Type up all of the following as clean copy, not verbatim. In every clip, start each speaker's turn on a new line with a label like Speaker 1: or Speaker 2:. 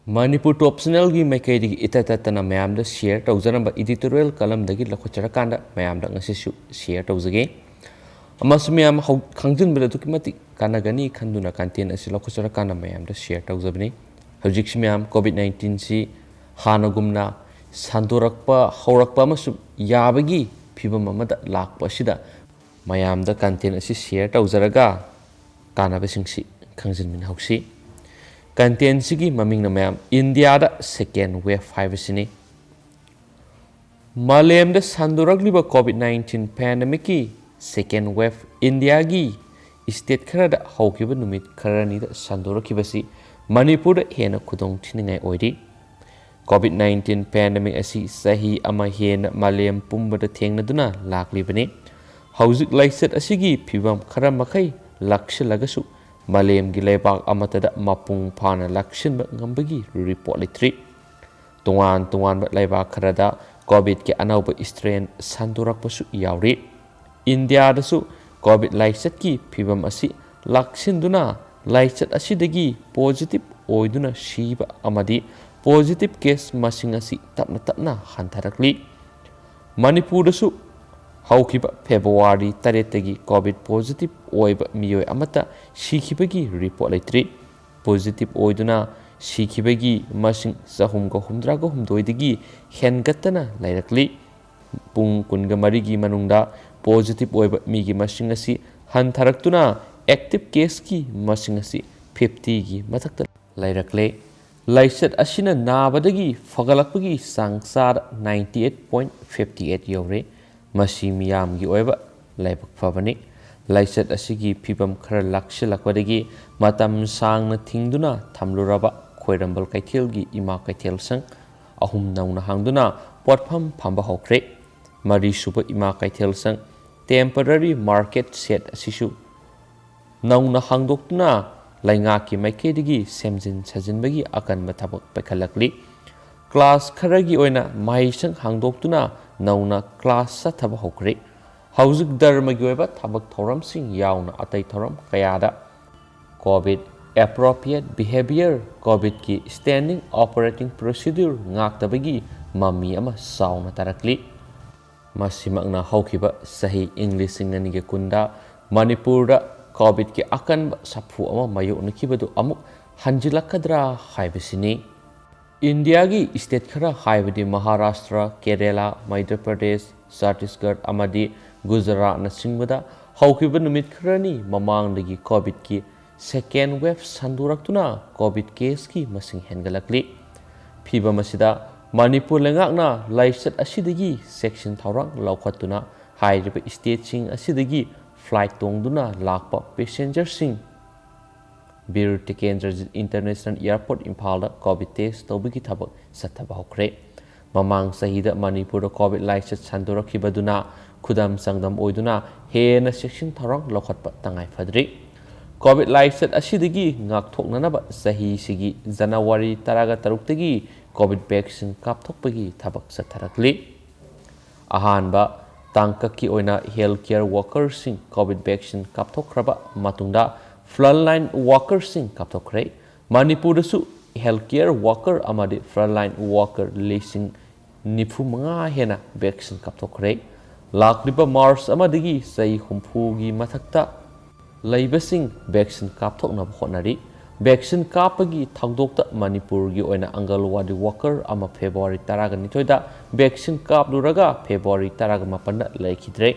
Speaker 1: Manipur top channel gi makai di itatana mayam da share tawzana editorial column dagi lakhochara kanda mayam da ngasi share tawzage amasumyam khangjin bela tukimati kanagani khanduna content asi lakhochara kanda mayam da share tawzabni hojik simyam covid-19 si hanagumna sandorakpa haurakpa amasum yabagi phibam amada lakpa sida mayam da content asi share tawzaraga kanaba singsi khangjin min hausi content sigi maming na mayam India da second wave 5 sini Malem da sanduragli ba COVID-19 pandemic ki second wave India gi state khara da haukiba numit kharani da sanduraki basi Manipur da hena khudong thiningai oidi COVID-19 pandemic asi sahi ama hena malem pumba da thengna duna lakli bani hauzik laiset asigi phibam khara makai lakshya lagasu Malem gi leibak amatada mapung phana lakshin ba ngambagi report litri tungan ba leibak kharada covid ke anauba strain sandurak pasu yauri India da su covid laisat ki phibam asi lakshin duna laisat asidagi positive oiduna shiba amadi positive case masing asi tapna hantarakli Manipur da su haukiba February taretagi COVID positive oiba miyoi amata shikibagi report laitri positive oiduna shikibagi masing sahumga humdraga humdoidagi hengatana lairakli pung kunga marigi manungda positive oiba migi masing asi hantharaktuna active case ki masing asi 50 gi mathakta lairakle laisat asina nabadagi fagalakpagi sangsar 98.58 yore Masi miyam gi oiba laibak fabani laisat asigi phibam khara lakshilakwadagi matam sangna thingduna thamluraba khoirambal kaithel gi ima kaithel sang ahum nauna hangduna potpham phamba hokre mari suba ima kaithel sang temporary market set asisu nauna hangdoktuna lainga ki maikedigi semjin sajinbagi akan mathabak pekhalakli class kharagi oina maisang hangdoktuna nauna class sa thaba hokre hauzik dharma gi oiba thabak thoram sing yauna atai thoram kayada covid appropriate behavior covid ki standing operating procedure ngaktabagi mami ama sauna tarakli masimangna haukiba sahi english singani ge kunda Manipur da covid ki akan saphu ama mayu nakibadu amuk hanjilakadra haibisini India gi state khara haibadi Maharashtra, Kerala, Madhya Pradesh, Chhattisgarh amadi Gujarat na singwada haukiba numit kharani mamang dagi covid ki second wave sanduraktuna covid case ki masing hengalakli phiba masida Manipur lengakna laisat asidagi section thorang laukhatuna hairiba state sing asidagi flight tongduna lakpa passenger sing Bir Tikendra International Airport Impala COVID test tobiki thabak sathaba hokre mamang sahida Manipur COVID laisat sanduraki baduna khudam sangdam oiduna hena section tharang lokhatpa tangai phadri COVID laisat asidagi ngak thoknanaba sahi sigi January 13 tagi COVID vaccine kapthokpagi thabak satharakli ahanba tangkaki oina healthcare workers sing COVID vaccine kapthokraba matungda frontline workers sing kapthokre Manipur su healthcare worker amadi frontline worker leasing nifu manga hena vaccine kapthokre lakliba March amadigi sai humpu gi mathakta laibasing vaccine kapthokna honari vaccine kapagi thangdokta Manipur gi oina angalwadi worker ama February 12 da vaccine kapluraga February 18 da laikhidre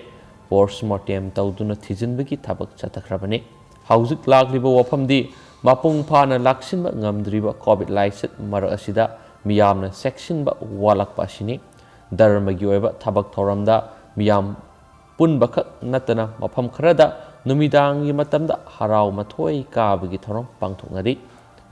Speaker 1: postmortem tawduna thijinbagi thabak chatakhrabani hauzik lakliba wafamdi mapung phana laksinba ngamdriba covid laisat mara asida miyamna section ba walakpa asini dharma gi oiba thabak thoramda miyam punba khak natana mafam kharada numidang gi matamda harau mathoi kabagi thoram pangthoknari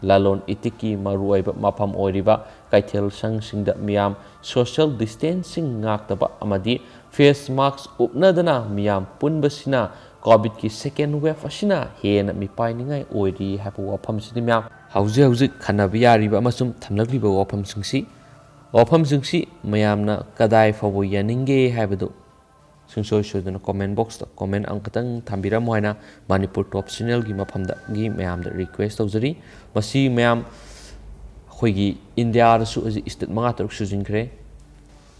Speaker 1: lalon itiki maru oiba mafam oiriba kaithel sangsingda miyam social distancing ngaktaba amadi face mask upnadana miyam punbasina COVID ki second wave asina hena mi painingai oiri hapu wafam sidi myam hauji khanabi yariba amasum thamlakliba wafam singsi mayamna kadai fawo yaninge haibadu sungsoi sodana comment box ta comment angkatang thambira moina Manipur top channel gi mafamda gi mayamda request tawjari masi mayam ꯑꯩꯈꯣꯏꯒꯤ ꯏꯟꯗꯤꯌꯥꯗꯁꯨ ꯍꯧꯖꯤꯛ state 5-6 ꯁꯨꯖꯤꯟꯈ꯭ꯔꯦ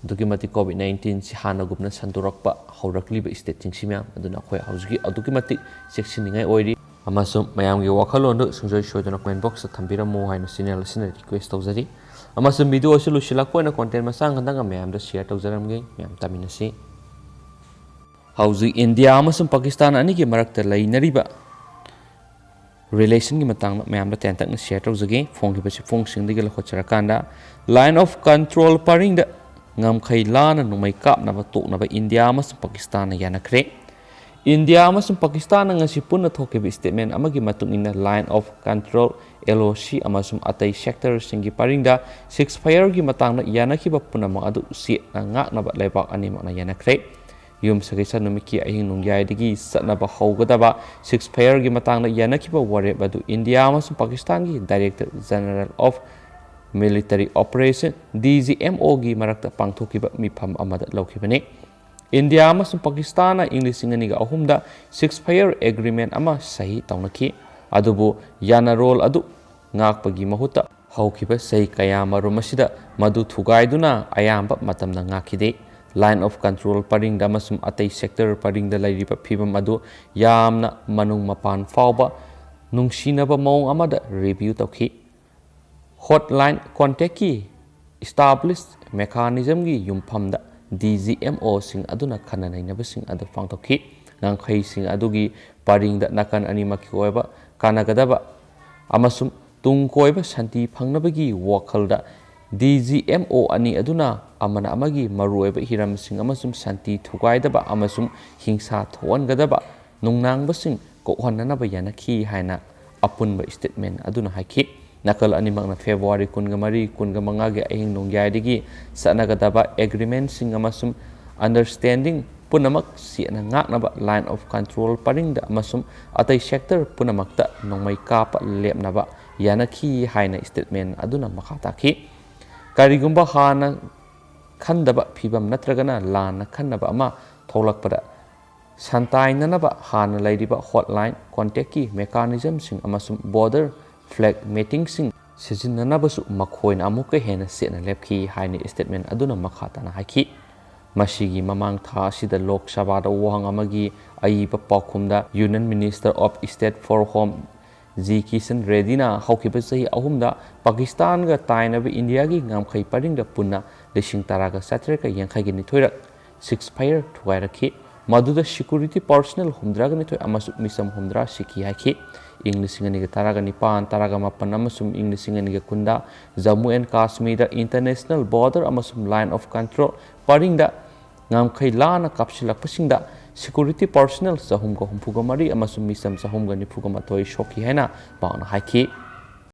Speaker 1: ꯑꯗꯨꯛꯀꯤ ꯃꯇꯤꯛ COVID-19 ꯁꯤ ꯍꯥꯟꯅꯒꯨꯝꯅ ꯁꯟꯗꯣꯔꯛꯄ ꯍꯧꯔꯛꯂꯤꯕ ꯁ꯭ꯇꯦꯠꯁꯤꯡꯁꯤ ꯃꯌꯥꯝ ꯑꯗꯨꯅ ꯑꯩꯈꯣꯏ ꯍꯧꯖꯤꯛꯀꯤ ꯑꯗꯨꯛꯀꯤ ꯃꯇꯤꯛ ꯆꯦꯛꯁꯤꯟꯅꯤꯡꯉꯥꯏ ꯑꯣꯏꯔꯤ ꯑꯃꯁꯨꯡ ꯃꯌꯥꯝꯒꯤ ꯋꯥꯈꯜꯂꯣꯟꯗꯨ ꯁꯨꯡꯁꯣꯏ ꯁꯣꯏꯗꯅ ꯀꯃꯦꯟ ꯕꯣꯛꯁꯇ ꯊꯝꯕꯤꯔꯝꯃꯨ ꯍꯥꯏꯅ ꯆꯦꯅꯦꯜ ꯑꯁꯤꯅ ꯔꯤꯀ꯭ꯋꯦꯁ ꯇꯧꯖꯔꯤ ꯑꯃꯁꯨꯡ ꯚꯤꯗꯤꯑꯣ ꯑꯁꯤ ꯂꯣꯏꯁꯤꯜꯂꯛꯄ ꯑꯣꯏꯅ ꯀꯣꯟꯇꯦꯟ ꯃꯆꯥ ꯈꯛꯇꯪ ꯃꯌꯥꯝꯗ ꯁꯤꯌꯔ ꯇꯧꯖꯔꯝꯒꯦ ꯃꯌꯥꯝ ꯇꯥꯃꯤꯟꯅꯁꯤ ꯍꯧꯖꯤꯛ ꯏꯟꯗꯤꯌꯥ ꯑꯃꯁꯨꯡ ꯄꯥꯀꯤꯁꯇꯥꯟ ꯑꯅꯤꯒꯤ ꯃꯔꯛꯇ ꯂꯩꯅꯔꯤꯕ ꯔꯤꯂꯦꯁꯟꯒꯤ ꯃꯇꯥꯡꯗ ꯃꯌꯥꯝꯗ ꯇꯦꯟꯇꯛꯅ ꯁꯤꯌꯔ ꯇꯧꯖꯒꯦ ꯐꯣꯡꯂꯤꯕ ꯆꯦꯐꯣꯡꯁꯤꯡꯗꯒꯤ ꯂꯧꯈꯠꯆꯔꯀꯥꯟꯗ ꯂꯥꯏꯟ ꯑꯣꯐ ꯀꯟꯇ꯭ꯔꯣꯜ ꯄꯔꯤꯡꯗ ꯉꯝꯈꯩ ꯂꯥꯟꯅ ꯅꯣꯡꯃꯩ ꯀꯥꯞꯅꯕ ꯇꯣꯛꯅꯕ ꯏꯟꯗꯤꯌꯥ ꯑꯃꯁꯨꯡ ꯄꯥꯀꯤꯁꯇꯥꯟꯅ ꯌꯥꯅꯈ꯭ꯔꯦ ꯏꯟꯗꯤꯌꯥ ꯑꯃꯁꯨꯡ ꯄꯥꯀꯤꯁꯇꯥꯟꯅ ꯉꯁꯤ ꯄꯨꯟꯅ ꯊꯣꯛꯈꯤꯕ ꯁ꯭ꯇꯦꯠꯃꯦꯟ ꯑꯃꯒꯤ ꯃꯇꯨꯡ ꯏꯟꯅ ꯂꯥꯏꯟ ꯑꯣꯐ ꯀꯟꯇ꯭ꯔꯣꯜ LOC ꯑꯃꯁꯨꯡ ꯑꯇꯩ ꯁꯦꯛꯇꯔꯁꯤꯡꯒꯤ ꯄꯔꯤꯡꯗ ꯁꯤꯛꯁꯐꯥꯌꯔꯒꯤ ꯃꯇꯥꯡꯗ ꯌꯥꯅꯈꯤꯕ ꯄꯨꯝꯅꯃꯛ ꯑꯗꯨ ꯆꯦꯠꯅ ꯉꯥꯛꯅꯕ ꯂꯩꯕꯥꯛ ꯑꯅꯤꯃꯛꯅ ꯌꯥꯅꯈ꯭ꯔꯦ ꯌꯨꯝꯁꯀꯩꯁ ꯅꯨꯃꯤꯠꯀꯤ ꯑꯍꯤꯡ ꯅꯣꯡꯌꯥꯏꯗꯒꯤ ꯆꯠꯅꯕ ꯍꯧꯒꯗꯕ ꯁꯤꯛꯁꯐꯥꯌꯔꯒꯤ ꯃꯇꯥꯡꯗ ꯌꯥꯅꯈꯤꯕ ꯋꯥꯔꯦꯞ ꯑꯗꯨ ꯏꯟꯗꯤꯌꯥ ꯑꯃꯁꯨꯡ ꯄꯥꯀꯤꯁꯇꯥꯟꯒꯤ director general of military operation DGMOꯒꯤ ꯃꯔꯛꯇ ꯄꯥꯡꯊꯣꯛꯈꯤꯕ ꯃꯤꯐꯝ ꯑꯃꯗ ꯂꯧꯈꯤꯕꯅꯤ ꯏꯟꯗꯤꯌꯥ ꯑꯃꯁꯨꯡ ꯄꯥꯀꯤꯁꯇꯥꯟꯅ ꯏꯪ 2003ꯗ ꯁꯤꯛꯁꯐꯥꯌꯔ ꯑꯦꯒ꯭ꯔꯤꯃꯦꯟ ꯑꯃ ꯁꯍꯤ ꯇꯧꯅꯈꯤ ꯑꯗꯨꯕꯨ ꯌꯥꯅꯔꯣꯜ ꯑꯗꯨ ꯉꯥꯛꯄꯒꯤ ꯃꯍꯨꯠꯇ ꯍꯧꯈꯤꯕ ꯆꯍꯤ ꯀꯌꯥꯃꯔꯨꯝ ꯑꯁꯤꯗ ꯃꯗꯨ ꯊꯨꯒꯥꯏꯗꯨꯅ ꯑꯌꯥꯝꯕ ꯃꯇꯝꯗ ꯉꯥꯛꯈꯤꯗꯦ ꯂꯥꯏꯟ ꯑꯣꯐ ꯀꯟꯇ꯭ꯔꯣꯜ ꯄꯔꯤꯡꯗ ꯑꯃꯁꯨꯡ ꯑꯇꯩ ꯁꯦꯛꯇꯔ ꯄꯔꯤꯡꯗ ꯂꯩꯔꯤꯕ ꯐꯤꯕꯝ ꯑꯗꯨ ꯌꯥꯝꯅ ꯃꯅꯨꯡ ꯃꯄꯥꯟ ꯐꯥꯎꯕ ꯅꯨꯡꯁꯤꯅꯕ ꯃꯑꯣꯡ ꯑꯃꯗ ꯔꯤꯚꯤꯌꯨ ꯇꯧꯈꯤ ꯍꯣꯠꯂꯥꯏꯟ ꯀꯣꯟꯇꯦꯛꯀꯤ ꯏꯁꯇꯥꯕ꯭ꯂꯤꯁ ꯃꯦꯀꯥꯅꯤꯖꯝꯒꯤ ꯌꯨꯝꯐꯝꯗ DGMOꯁꯤꯡ ꯑꯗꯨꯅ ꯈꯟꯅ ꯅꯩꯅꯕꯁꯤꯡ ꯑꯗꯨ ꯄꯥꯡꯊꯣꯛꯈꯤ ꯉꯝꯈꯩꯁꯤꯡ ꯑꯗꯨꯒꯤ ꯄꯔꯤꯡꯗ ꯅꯥꯀꯟ ꯑꯅꯤꯃꯛꯀꯤ ꯑꯣꯏꯕ ꯀꯥꯟꯅꯒꯗꯕ ꯑꯃꯁꯨꯡ ꯇꯨꯡ ꯀꯣꯏꯕ ꯁꯥꯟꯇꯤ ꯐꯪꯅꯕꯒꯤ ꯋꯥꯈꯜꯗ DGMO ꯑꯅꯤ ꯑꯗꯨꯅ ꯑꯃꯅ ꯑꯃꯒꯤ ꯃꯔꯨꯑꯣꯏꯕ ꯍꯤꯔꯝꯁꯤꯡ ꯑꯃꯁꯨꯡ ꯁꯥꯟꯇꯤ ꯊꯨꯒꯥꯏꯗꯕ ꯑꯃꯁꯨꯡ ꯍꯤꯡꯁꯥ ꯊꯣꯛꯍꯟꯒꯗꯕ ꯅꯨꯡꯅꯥꯡꯕꯁꯤꯡ ꯀꯣꯛꯍꯟꯅꯅꯕ ꯌꯥꯅꯈꯤ ꯍꯥꯏꯅ ꯑꯄꯨꯟꯕ ꯁ꯭ꯇꯦꯠꯃꯦꯟ ꯑꯗꯨꯅ ꯍꯥꯏꯈꯤ ꯅꯥꯀꯜ ꯑꯅꯤꯃꯛꯅ ꯐꯦꯕ꯭ꯔꯨꯋꯥꯔꯤ 13-15ꯒꯤ ꯑꯍꯤꯡ ꯅꯣꯡꯌꯥꯏꯗꯒꯤ ꯆꯠꯅꯒꯗꯕ ꯑꯦꯒ꯭ꯔꯤꯃꯦꯟꯁꯤꯡ ꯑꯃꯁꯨꯡ ꯑꯟꯗꯔꯁꯇꯦꯟꯗꯤꯡ ꯄꯨꯝꯅꯃꯛ ꯆꯦꯠꯅ ꯉꯥꯛꯅꯕ ꯂꯥꯏꯟ ꯑꯣꯐ ꯀꯟꯇ꯭ꯔꯣल ꯄꯔꯤꯡꯗ ꯑꯃꯁꯨꯡ ꯑꯇꯩ ꯁꯦꯛꯇꯔ ꯄꯨꯝꯅꯃꯛꯇ ꯅꯣꯡꯃꯩ ꯀꯥꯞꯄ ꯂꯦꯞꯅꯕ ꯌꯥꯅꯈꯤ ꯍꯥꯏꯅ ꯁ꯭ꯇꯦꯠꯃꯦꯟ ꯑꯗꯨꯅ ꯃꯈꯥ ꯇꯥꯈꯤ ꯀꯔꯤꯒꯨꯝꯕ ꯍꯥꯟꯅ ꯈꯟꯗꯕ ꯐꯤꯚꯝ ꯅꯠꯇ꯭ꯔꯒꯅ ꯂꯥꯟꯅ ꯈꯟꯅꯕ ꯑꯃ ꯊꯣꯛꯂꯛꯄꯗ ꯁꯟꯇꯥꯏꯅꯅꯕ ꯍꯥꯟꯅ ꯂꯩꯔꯤꯕ ꯍꯣꯠꯂꯥꯏꯟ ꯀꯣꯟꯇꯦꯛꯀꯤ ꯃꯦꯀꯥꯅꯤꯖꯝꯁꯤꯡ ꯑꯃꯁꯨꯡ ꯕꯣꯔꯗꯔ ꯐ꯭ꯂꯦꯛ ꯃꯤꯇꯤꯡꯁꯤꯡ ꯁꯤꯖꯤꯟꯅꯅꯕꯁꯨ ꯃꯈꯣꯏꯅ ꯑꯃꯨꯛꯀ ꯍꯦꯟꯅ ꯆꯦꯠꯅ ꯂꯦꯞꯈꯤ ꯍꯥꯏꯅ ꯁ꯭ꯇꯦꯠꯃꯦꯟ ꯑꯗꯨꯅ ꯃꯈꯥ ꯇꯥꯅ ꯍꯥꯏꯈꯤ ꯃꯁꯤꯒꯤ ꯃꯃꯥꯡ ꯊꯥ ꯑꯁꯤꯗ ꯂꯣꯛ ꯁꯚꯥꯗ ꯋꯥꯍꯪ ꯑꯃꯒꯤ ꯑꯏꯕ ꯄꯥꯎꯈꯨꯝꯗ union minister of state for home Kishan ꯔꯦꯗꯤꯅ ꯍꯧꯈꯤꯕ ꯆꯍꯤ 3ꯗ ꯄꯥꯀꯤꯁꯇꯥꯟꯒ ꯇꯥꯏꯅꯕ ꯏꯟꯗꯤꯌꯥꯒꯤ ꯉꯝꯈꯩ ꯄꯔꯤꯡꯗ ꯄꯨꯟꯅ 10,782 ꯁꯤꯛꯁꯐꯥꯌꯔ ꯊꯨꯒꯥꯏꯔꯛꯈꯤ ꯃꯗꯨꯗ ꯁꯦꯀ꯭ꯌꯨꯔꯤꯇꯤ ꯄꯔꯁꯅꯦꯜ 72 ꯑꯃꯁꯨꯡ ꯃꯤꯆꯝ 50 ꯁꯤꯈꯤ ꯍꯥꯏꯈꯤ ꯏꯪ 2019-18 ꯑꯃꯁꯨꯡ ꯏꯪ 2010ꯗ ꯖꯝꯃꯨ ꯑꯦꯟड ꯀꯥꯁꯃꯤꯔꯗ ꯏꯟꯇꯔꯅꯦꯁꯅꯦꯜ ꯕꯣꯔꯗꯔ ꯑꯃꯁꯨꯡ ꯂꯥꯏꯟ ꯑꯣꯐ ꯀꯟꯇ꯭ꯔꯣꯜ ꯄꯔꯤꯡꯗ ꯉꯝꯈꯩ ꯂꯥꯟꯅ ꯀꯥꯞꯁꯤꯜꯂꯛꯄꯁꯤꯡꯗ ꯁꯦꯀ꯭ꯌꯨꯔꯤꯇꯤ ꯄꯔꯁꯅꯦꯜ 363 ꯑꯃꯁꯨꯡ ꯃꯤꯆꯝ 392 ꯁꯣꯛꯈꯤ ꯍꯥꯏꯅ ꯄꯥꯎꯅ ꯍꯥꯏꯈꯤ